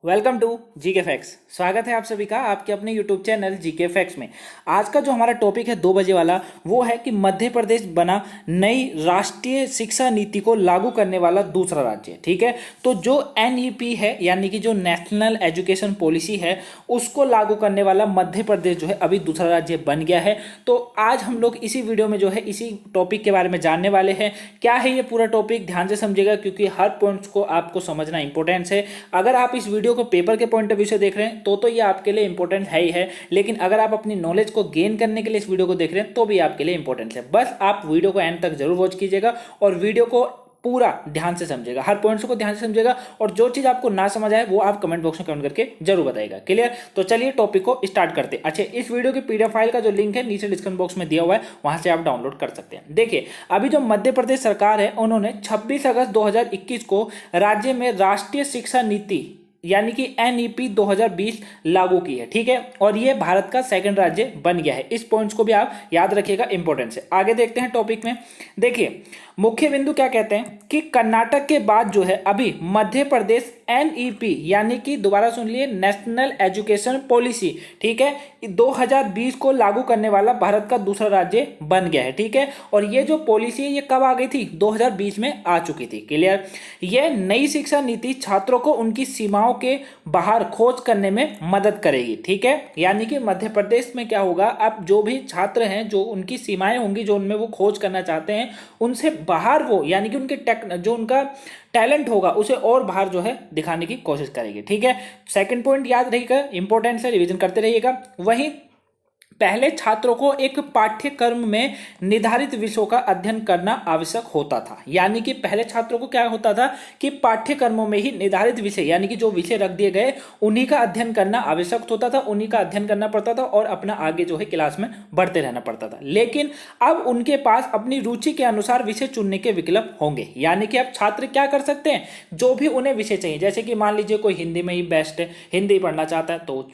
Welcome to GK facts. स्वागत है आप सभी का आपके अपने यूट्यूब चैनल जीके फैक्ट्स में। आज का जो हमारा टॉपिक है 2 बजे वाला वो है कि मध्य प्रदेश बना नई राष्ट्रीय शिक्षा नीति को लागू करने वाला दूसरा राज्य। ठीक है, तो जो एनईपी है यानी कि जो नेशनल एजुकेशन पॉलिसी है उसको लागू करने वाला मध्य प्रदेश जो है अभी दूसरा राज्य बन गया है। तो आज हम लोग इसी वीडियो में जो है इसी टॉपिक के बारे में जानने वाले हैं। क्या है ये पूरा टॉपिक, ध्यान से समझिएगा क्योंकि हर पॉइंट्स को आपको समझना इंपॉर्टेंस है। अगर आप इस वीडियो को पेपर के पॉइंट ऑफ व्यू से देख रहे हैं तो ये आपके लिए इंपॉर्टेंट है ही है, लेकिन अगर आप अपनी नॉलेज को गेन करने के लिए इस वीडियो को देख रहे हैं तो भी आपके लिए इंपॉर्टेंट है। बस आप वीडियो को एंड तक जरूर वॉच कीजिएगा और वीडियो को पूरा ध्यान से समझेगा, हर पॉइंट्स को ध्यान से समझेगा और जो चीज आपको ना समझ आए वो आप कमेंट बॉक्स में कमेंट करके जरूर बताइएगा। क्लियर? तो चलिए टॉपिक को स्टार्ट करते हैं। अच्छा, इस वीडियो की पीडीएफ फाइल का जो लिंक है नीचे डिस्क्रिप्शन बॉक्स में दिया हुआ है, वहां से आप डाउनलोड कर सकते हैं। देखिए, अभी जो मध्य प्रदेश सरकार है उन्होंने 26 अगस्त 2021 को राज्य में राष्ट्रीय शिक्षा नीति यानी कि एनईपी 2020 लागू की है। ठीक है, और ये भारत का सेकंड राज्य बन गया है। इस पॉइंट्स को भी आप याद रखिएगा, इंपॉर्टेंट है। आगे देखते हैं टॉपिक में। देखिए, मुख्य बिंदु क्या कहते हैं कि कर्नाटक के बाद जो है अभी मध्य प्रदेश एनईपी यानी कि दोबारा सुन लिए नेशनल एजुकेशन पॉलिसी, ठीक है, 2020 को लागू करने वाला भारत का दूसरा राज्य बन गया है। ठीक है, और ये जो पॉलिसी है ये कब आ गई थी? 2020 में आ चुकी थी। क्लियर? ये नई शिक्षा नीति छात्रों को उनकी सीमाओं के बाहर खोज करने में मदद करेगी। ठीक है, यानी कि मध्य प्रदेश में क्या होगा, अब जो भी छात्र हैं जो उनकी सीमाएं होंगी जो उनमें वो खोज करना चाहते हैं उनसे बाहर वो यानी कि उनके जो उनका टैलेंट होगा उसे और बाहर जो है दिखाने की कोशिश करेगी। ठीक है, सेकंड पॉइंट याद रहेगा, इंपॉर्टेंट है, रिवीजन करते रहिएगा। वहीं पहले छात्रों को एक पाठ्यक्रम में निर्धारित विषयों का अध्ययन करना आवश्यक होता था। यानी कि पहले छात्रों को क्या होता था कि पाठ्यक्रमों में ही निर्धारित विषय यानी कि जो विषय रख दिए गए उन्हीं का अध्ययन करना आवश्यक होता था, उन्हीं का अध्ययन करना पड़ता था और अपना आगे जो है क्लास में बढ़ते रहना पड़ता था। लेकिन अब उनके पास अपनी रुचि के अनुसार विषय चुनने के विकल्प होंगे। यानी कि अब छात्र क्या कर सकते हैं, जो भी उन्हें विषय चाहिए, जैसे कि मान लीजिए कोई हिंदी में ही बेस्ट है, हिंदी पढ़ना चाहता है तो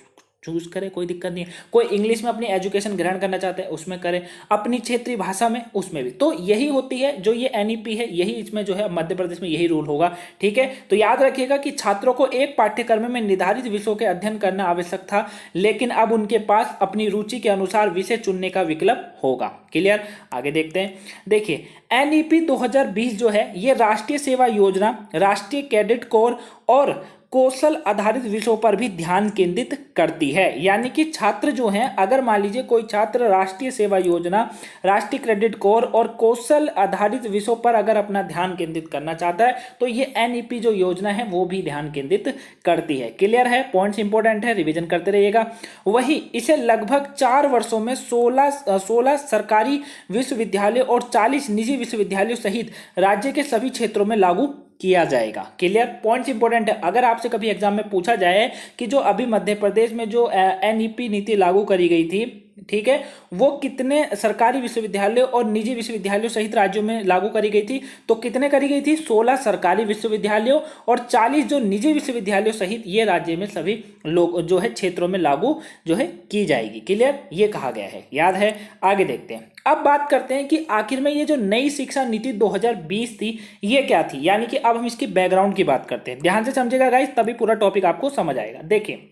चूज करे, कोई दिक्कत नहीं है। कोई इंग्लिश में अपनी एजुकेशन ग्रहण करना चाहते हैं उसमें करे, अपनी क्षेत्रीय भाषा में उसमें भी। तो यही होती है जो ये एनईपी है, यही इसमें जो है मध्य प्रदेश में यही रूल होगा। ठीक है, तो याद रखिएगा कि छात्रों को एक पाठ्यक्रम में निर्धारित विषयों के अध्ययन करना आवश्यक था, लेकिन अब उनके पास अपनी रुचि के अनुसार विषय चुनने का विकल्प होगा। क्लियर? आगे देखते हैं। देखिए, एनईपी 2020 जो है ये राष्ट्रीय सेवा योजना, राष्ट्रीय कैडेट कोर और कौशल आधारित विषयों पर भी ध्यान केंद्रित करती है। यानी कि छात्र जो हैं, अगर मान लीजिए कोई छात्र राष्ट्रीय सेवा योजना, राष्ट्रीय क्रेडिट कोर और कौशल आधारित विषयों पर अगर अपना ध्यान केंद्रित करना चाहता है तो ये एनईपी जो योजना है वो भी ध्यान केंद्रित करती है। क्लियर है? पॉइंट्स इंपॉर्टेंट है, रिवीजन करते रहिएगा। वही इसे लगभग 4 वर्षों में 16 सरकारी विश्वविद्यालय और 40 निजी विश्वविद्यालयों सहित राज्य के सभी क्षेत्रों में लागू किया जाएगा। क्लियर? पॉइंट्स इंपॉर्टेंट है। अगर आपसे कभी एग्जाम में पूछा जाए कि जो अभी मध्य प्रदेश में जो एनईपी नीति लागू करी गई थी, ठीक है, वो कितने सरकारी विश्वविद्यालयों और निजी विश्वविद्यालयों सहित राज्यों में लागू करी गई थी, तो कितने करी गई थी? 16 सरकारी विश्वविद्यालयों और 40 जो निजी विश्वविद्यालयों सहित ये राज्य में सभी लोग जो है क्षेत्रों में लागू जो है की जाएगी। क्लियर? ये कहा गया है, याद है? आगे देखते हैं। अब बात करते हैं कि आखिर में ये जो नई शिक्षा नीति 2020 थी ये क्या थी। यानी कि अब हम इसकी बैकग्राउंड की बात करते हैं। ध्यान से समझेगा गाइस, तभी पूरा टॉपिक आपको समझ आएगा। देखिए,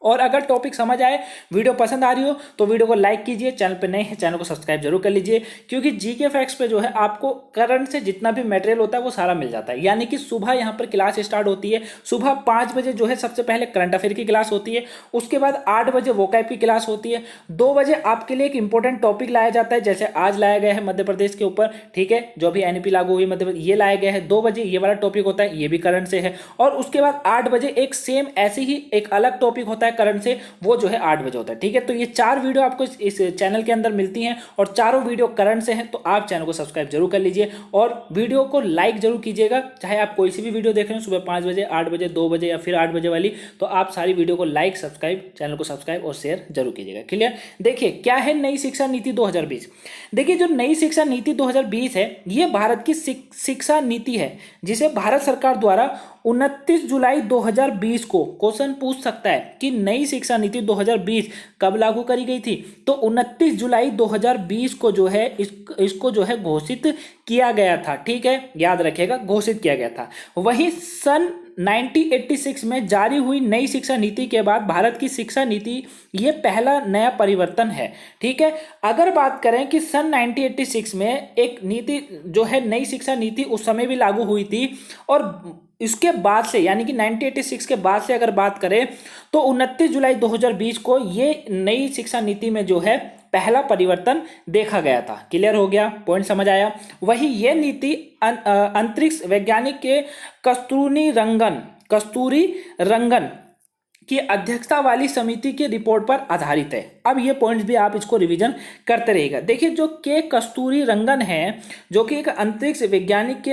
और अगर टॉपिक समझ आए, वीडियो पसंद आ रही हो तो वीडियो को लाइक कीजिए, चैनल पे नए हैं चैनल को सब्सक्राइब जरूर कर लीजिए, क्योंकि जीके फैक्ट्स पे जो है आपको करंट से जितना भी मटेरियल होता है वो सारा मिल जाता है। यानी कि सुबह यहाँ पर क्लास स्टार्ट होती है, सुबह 5 बजे जो है सबसे पहले करंट अफेयर की क्लास होती है, उसके बाद 8 बजे वोकैब की क्लास होती है, 2 बजे आपके लिए एक इंपॉर्टेंट टॉपिक लाया जाता है, जैसे आज लाया गया है मध्य प्रदेश के ऊपर, ठीक है, जो भी एनईपी लागू हुई मध्य प्रदेश, ये लाया गया है। 2 बजे ये वाला टॉपिक होता है, ये भी करंट से है, और उसके बाद 8 बजे एक सेम ऐसे ही एक अलग टॉपिक होता है करंट से, वो जो है 8 बजे होता है। ठीक है, तो ये 4 वीडियो आपको इस चैनल के अंदर मिलती हैं और चारों वीडियो करंट से हैं, तो आप चैनल को सब्सक्राइब जरूर कर लीजिए और वीडियो को लाइक जरूर कीजिएगा। चाहे आप कोई सी भी वीडियो देख रहे हो, सुबह 5 बजे, 8 बजे, 2 बजे या फिर 8 बजे वाली, तो आप सारी वीडियो को लाइक, सब्सक्राइब, चैनल को सब्सक्राइब और शेयर जरूर कीजिएगा। क्लियर? देखिए, क्या है नई शिक्षा नीति 2020। देखिए, जो नई शिक्षा नीति 2020 है ये भारत की शिक्षा नीति है, जिसे भारत सरकार द्वारा 29 जुलाई 2020 को क्वेश्चन पूछ सकता है कि नई शिक्षा नीति 2020 कब लागू करी गई थी, तो 29 जुलाई 2020 को जो है इसको जो है घोषित किया गया था। ठीक है, याद रखिएगा, घोषित किया गया था। वही सन 1986 में जारी हुई नई शिक्षा नीति के बाद भारत की शिक्षा नीति ये पहला नया परिवर्तन है। ठीक है, अगर बात करें कि सन 1986 में एक नीति जो है नई शिक्षा नीति उस समय भी लागू हुई थी, और इसके बाद से यानी कि 1986 के बाद से अगर बात करें तो 29 जुलाई 2020 को ये नई शिक्षा नीति में जो है पहला परिवर्तन देखा गया था। क्लियर हो गया, पॉइंट समझ आया। वही ये नीति अंतरिक्ष वैज्ञानिक के कस्तूरी रंगन की अध्यक्षता वाली समिति की रिपोर्ट पर आधारित है। अब ये पॉइंट्स भी आप इसको रिवीजन करते रहिएगा। देखिए, जो के कस्तूरी रंगन है, जो कि एक अंतरिक्ष वैज्ञानिक के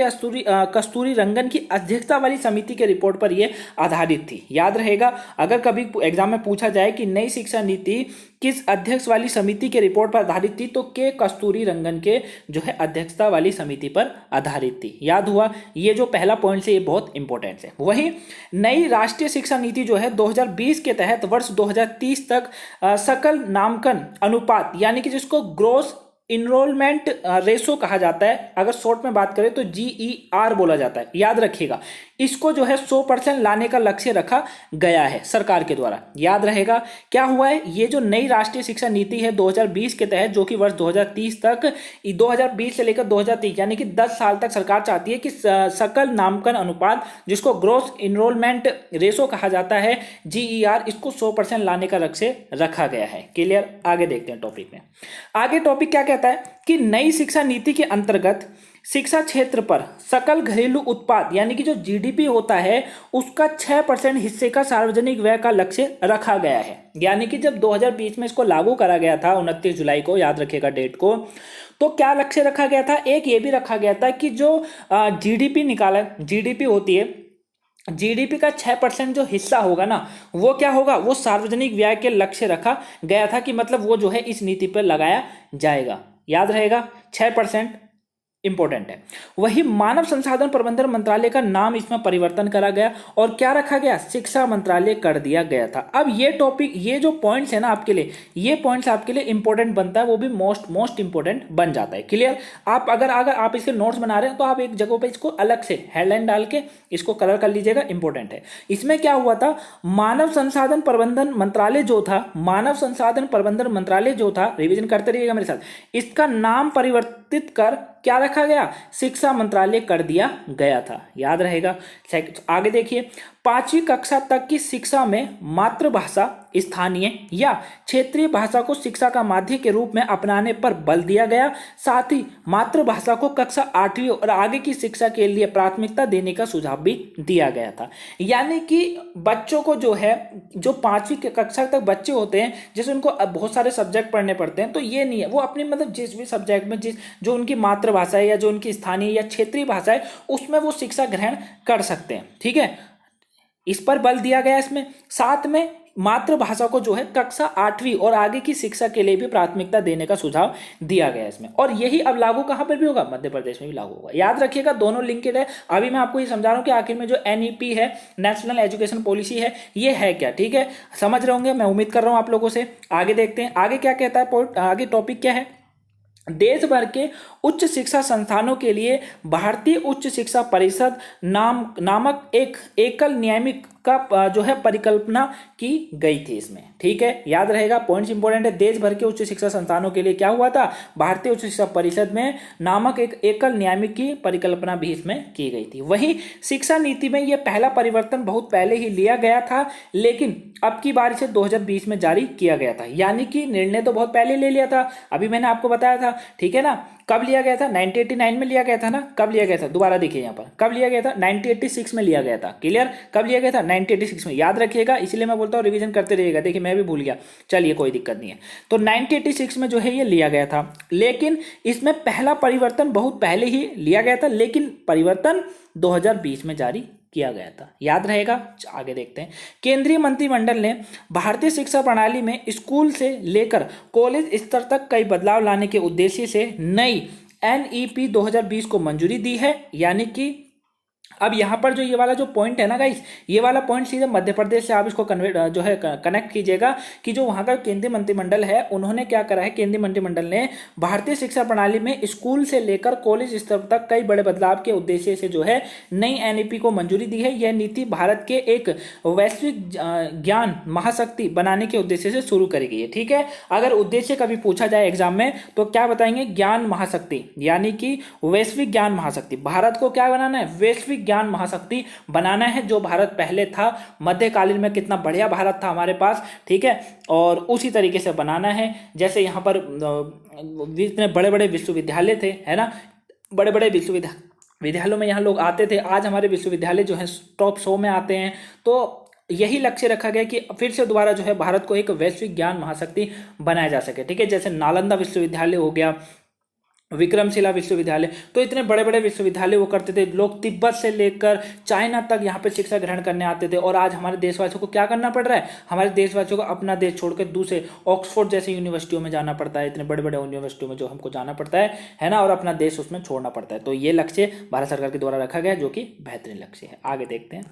कस्तूरी रंगन की अध्यक्षता वाली समिति के रिपोर्ट पर ये आधारित थी। याद रहेगा, अगर कभी एग्जाम में पूछा जाए कि नई शिक्षा नीति किस अध्यक्ष वाली समिति के रिपोर्ट पर आधारित थी, तो के कस्तूरी रंगन के जो है अध्यक्षता वाली समिति पर आधारित थी। याद हुआ, ये जो पहला पॉइंट है ये बहुत इंपॉर्टेंट है। वही नई राष्ट्रीय शिक्षा नीति जो है 2020 के तहत वर्ष 2030 तक सकल नामांकन अनुपात यानी कि जिसको ग्रोस इनरोलमेंट रेशो कहा जाता है, अगर शॉर्ट में बात करें तो GER बोला जाता है। याद रखिएगा, इसको जो है 100% लाने का लक्ष्य रखा गया है सरकार के द्वारा। याद रहेगा, क्या हुआ है, ये जो नई राष्ट्रीय शिक्षा नीति है 2020 के तहत, जो कि वर्ष 2030 तक 2020 से लेकर 2030 यानी कि 10 साल तक सरकार चाहती है कि सकल नामांकन अनुपात जिसको ग्रोस इनरोलमेंट रेशो कहा जाता है GER, इसको 100% लाने का लक्ष्य रखा गया है। क्लियर, आगे देखते हैं टॉपिक में। आगे टॉपिक क्या कहता है कि नई शिक्षा नीति के अंतर्गत शिक्षा क्षेत्र पर सकल घरेलू उत्पाद यानी कि जो GDP होता है उसका 6% हिस्से का सार्वजनिक व्यय का लक्ष्य रखा गया है। यानी कि जब 2020 में इसको लागू करा गया था 29 जुलाई को, याद रखिएगा डेट को, तो क्या लक्ष्य रखा गया था, एक ये भी रखा गया था कि जो GDP निकाला, GDP होती है, GDP का 6% जो हिस्सा होगा ना, वो क्या होगा, वो सार्वजनिक व्यय के लक्ष्य रखा गया था कि मतलब वो जो है इस नीति पर लगाया जाएगा। याद रहेगा, 6% इंपॉर्टेंट है। वही मानव संसाधन प्रबंधन मंत्रालय का नाम इसमें परिवर्तन करा गया और क्या रखा गया, शिक्षा मंत्रालय कर दिया गया था। अब ये टॉपिक, ये जो पॉइंट्स है ना आपके लिए, ये पॉइंट्स आपके लिए इंपॉर्टेंट बनता है, वो भी मोस्ट इंपॉर्टेंट बन जाता है। क्लियर, आप अगर आप इसके नोट्स बना रहे हैं तो आप एक जगह पे इसको अलग से हेडलाइन डाल के इसको कलर कर लीजिएगा, इंपॉर्टेंट है। इसमें क्या हुआ था, मानव संसाधन प्रबंधन मंत्रालय जो था, मानव संसाधन प्रबंधन मंत्रालय जो था, रिवीजन करते रहिएगा मेरे साथ, इसका नाम परिवर्तित कर क्या रखा गया, शिक्षा मंत्रालय कर दिया गया था। याद रहेगा। आगे देखिए, 5वीं कक्षा तक की शिक्षा में मातृभाषा, स्थानीय या क्षेत्रीय भाषा को शिक्षा का माध्यम के रूप में अपनाने पर बल दिया गया। साथ ही मातृभाषा को कक्षा 8वीं और आगे की शिक्षा के लिए प्राथमिकता देने का सुझाव भी दिया गया था। यानी कि बच्चों को जो है, जो 5वीं कक्षा तक बच्चे होते हैं, जैसे उनको बहुत सारे सब्जेक्ट पढ़ने पड़ते हैं, तो ये नहीं है, वो अपनी मतलब जिस भी सब्जेक्ट में जो उनकी मातृभाषा है या जो उनकी स्थानीय या क्षेत्रीय भाषा है उसमें वो शिक्षा ग्रहण कर सकते हैं। ठीक है, इस पर बल दिया गया इसमें। साथ में मातृभाषा को जो है कक्षा 8वीं और आगे की शिक्षा के लिए भी प्राथमिकता देने का सुझाव दिया गया इसमें। और यही अब लागू कहां पर भी होगा, मध्य प्रदेश में भी लागू होगा। याद रखिएगा, दोनों लिंकेड है। अभी मैं आपको ये समझा रहा हूं कि आखिर में जो NEP है, नेशनल एजुकेशन पॉलिसी है, ये है क्या। ठीक है, समझ रहे होंगे, मैं उम्मीद कर रहा हूं आप लोगों से। आगे देखते हैं, आगे क्या कहता है, आगे टॉपिक क्या है, देश भर के उच्च शिक्षा संस्थानों के लिए भारतीय उच्च शिक्षा परिषद नामक एक एकल नियामक का जो है परिकल्पना की गई थी इसमें। ठीक है, याद रहेगा, पॉइंट्स इंपॉर्टेंट है। देश भर के उच्च शिक्षा संस्थानों के लिए क्या हुआ था, भारतीय उच्च शिक्षा परिषद में नामक एक एकल नियामक की परिकल्पना भी इसमें की गई थी। वही शिक्षा नीति में यह पहला परिवर्तन बहुत पहले ही लिया गया था, लेकिन अब की बार इसे 2020 में जारी किया गया था। यानी कि निर्णय तो बहुत पहले ले लिया था, अभी मैंने आपको बताया था। ठीक है ना, कब लिया गया था, 1989 में लिया गया था ना। कब लिया गया था, दोबारा देखिए यहाँ पर, कब लिया गया था, 1986 में लिया गया था। क्लियर, कब लिया गया था, 1986 में। याद रखिएगा, इसलिए मैं बोलता हूँ रिवीजन करते रहिएगा। देखिए, मैं भी भूल गया, चलिए कोई दिक्कत नहीं है। तो 1986 में जो है ये लिया गया था, लेकिन इसमें पहला परिवर्तन बहुत पहले ही लिया गया था, लेकिन परिवर्तन 2020 में जारी किया गया था। याद रहेगा। आगे देखते हैं, केंद्रीय मंत्रिमंडल ने भारतीय शिक्षा प्रणाली में स्कूल से लेकर कॉलेज स्तर तक कई बदलाव लाने के उद्देश्य से नई NEP 2020 को मंजूरी दी है। यानी कि अब यहाँ पर जो ये वाला जो पॉइंट है ना गाइस, ये वाला पॉइंट सीधे मध्य प्रदेश से आप इसको कन्वर्ट जो है कनेक्ट कीजिएगा कि जो वहाँ का केंद्रीय मंत्रिमंडल है उन्होंने क्या करा है, केंद्रीय मंत्रिमंडल ने भारतीय शिक्षा प्रणाली में स्कूल से लेकर कॉलेज स्तर तक कई बड़े बदलाव के उद्देश्य से जो है नई एनईपी को मंजूरी दी है। यह नीति भारत के एक वैश्विक ज्ञान महाशक्ति बनाने के उद्देश्य से शुरू करी गई है। ठीक है, अगर उद्देश्य कभी पूछा जाए एग्जाम में तो क्या बताएंगे, ज्ञान महाशक्ति, यानी कि वैश्विक ज्ञान महाशक्ति। भारत को क्या बनाना है, वैश्विक ज्ञान महाशक्ति बनाना है। जो भारत पहले था मध्यकालीन में, कितना बढ़िया भारत था हमारे पास, ठीक है, और उसी तरीके से बनाना है। जैसे यहाँ पर इतने बड़े बड़े विश्वविद्यालय थे, है ना, बड़े बड़े विद्यालयों में यहाँ लोग आते थे, आज हमारे विश्वविद्यालय जो है टॉप 100 में आते हैं। तो यही लक्ष्य रखा गया कि फिर से दोबारा जो है भारत को एक वैश्विक ज्ञान महाशक्ति बनाया जा सके। ठीक है, जैसे नालंदा विश्वविद्यालय हो गया, विक्रमशिला विश्वविद्यालय, तो इतने बड़े बड़े विश्वविद्यालय वो करते थे। लोग तिब्बत से लेकर चाइना तक यहाँ पे शिक्षा ग्रहण करने आते थे। और आज हमारे देशवासियों को क्या करना पड़ रहा है, हमारे देशवासियों को अपना देश छोड़कर दूसरे ऑक्सफोर्ड जैसी यूनिवर्सिटियों में जाना पड़ता है, इतने बड़े बड़े यूनिवर्सिटियों में जो हमको जाना पड़ता है ना, और अपना देश उसमें छोड़ना पड़ता है। तो ये लक्ष्य भारत सरकार के द्वारा रखा गया, जो कि बेहतरीन लक्ष्य है। आगे देखते हैं।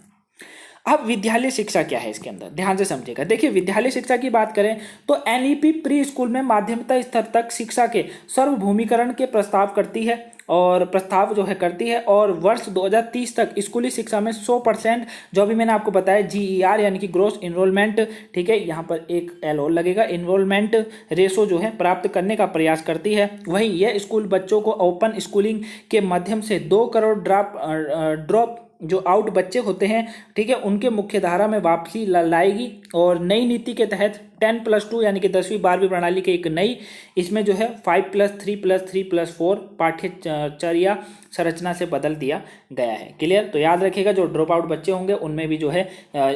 अब विद्यालय शिक्षा क्या है, इसके अंदर ध्यान से समझिएगा। देखिए, विद्यालय शिक्षा की बात करें तो एनईपी प्री स्कूल में माध्यमिक स्तर तक शिक्षा के सार्वभौमिकरण के प्रस्ताव करती है और वर्ष 2030 तक स्कूली शिक्षा में 100%, जो अभी मैंने आपको बताया, जीईआर यानी कि ग्रोस इनरोलमेंट, ठीक है, यहाँ पर एक एल और लगेगा, इनरोलमेंट रेशो जो है प्राप्त करने का प्रयास करती है। वहीं यह स्कूल बच्चों को ओपन स्कूलिंग के माध्यम से 2 करोड़ ड्रॉप जो आउट बच्चे होते हैं, ठीक है, उनके मुख्य धारा में वापसी लाएगी। और नई नीति के तहत 10+2 यानी कि 10वीं 12वीं प्रणाली के एक नई, इसमें जो है 5+3+3+4 पाठ्यचर्या संरचना से बदल दिया गया है। क्लियर? तो याद रखिएगा, जो ड्रॉप आउट बच्चे होंगे उनमें भी जो है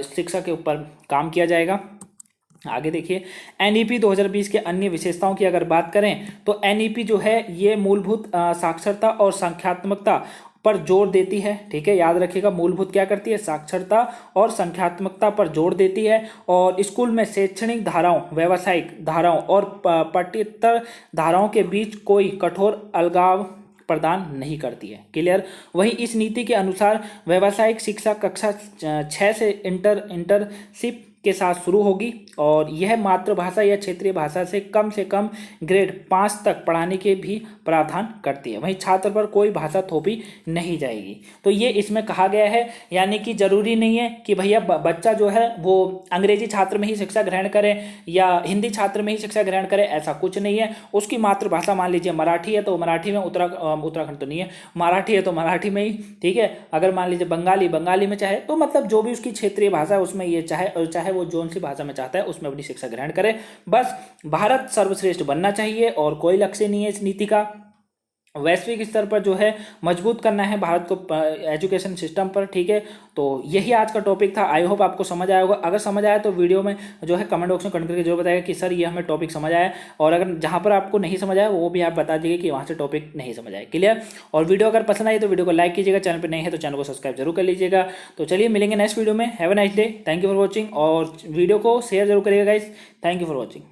शिक्षा के ऊपर काम किया जाएगा। आगे देखिए, एनईपी 2020 के अन्य विशेषताओं की अगर बात करें तो एनईपी जो है ये मूलभूत साक्षरता और संख्यात्मकता पर जोर देती है। ठीक है, याद रखिएगा, मूलभूत क्या करती है, साक्षरता और संख्यात्मकता पर जोर देती है। और स्कूल में शैक्षणिक धाराओं, व्यावसायिक धाराओं और पाठ्येतर धाराओं के बीच कोई कठोर अलगाव प्रदान नहीं करती है। क्लियर? वहीं इस नीति के अनुसार व्यावसायिक शिक्षा कक्षा 6 से इंटर्नशिप के साथ शुरू होगी और यह मातृभाषा या क्षेत्रीय भाषा से कम ग्रेड 5 तक पढ़ाने के भी प्रावधान करती है। वहीं छात्र पर कोई भाषा थोपी नहीं जाएगी। तो ये इसमें कहा गया है, यानी कि जरूरी नहीं है कि भैया बच्चा जो है वो अंग्रेजी छात्र में ही शिक्षा ग्रहण करे या हिंदी छात्र में ही शिक्षा ग्रहण करे, ऐसा कुछ नहीं है। उसकी मातृभाषा मान लीजिए मराठी है तो मराठी में, उत्तराखंड तो नहीं है, मराठी है तो मराठी में ही, ठीक है। अगर मान लीजिए बंगाली में चाहे तो मतलब जो भी उसकी क्षेत्रीय भाषा है उसमें ये चाहे वो जोन सी भाषा में चाहता है उसमें अपनी शिक्षा ग्रहण करे। बस भारत सर्वश्रेष्ठ बनना चाहिए और कोई लक्ष्य नहीं है इस नीति का। वैश्विक स्तर पर जो है मजबूत करना है भारत को एजुकेशन सिस्टम पर। ठीक है, तो यही आज का टॉपिक था। आई होप आपको समझ आया होगा। अगर समझ आया तो वीडियो में जो है कमेंट बॉक्स में कमेंट करके जरूर बताइएगा कि सर ये हमें टॉपिक समझ आया, और अगर जहां पर आपको नहीं समझ आया वो भी आप बता दीजिए कि वहां से टॉपिक नहीं समझ आया। क्लियर? और वीडियो अगर पसंद आई तो वीडियो को लाइक कीजिएगा, चैनल पर नहीं है तो चैनल को सब्सक्राइब जरूर कर लीजिएगा। तो चलिए मिलेंगे नेक्स्ट वीडियो में। Have a nice day, thank you for watching, और वीडियो को शेयर जरूर करिएगा guys. Thank you for watching.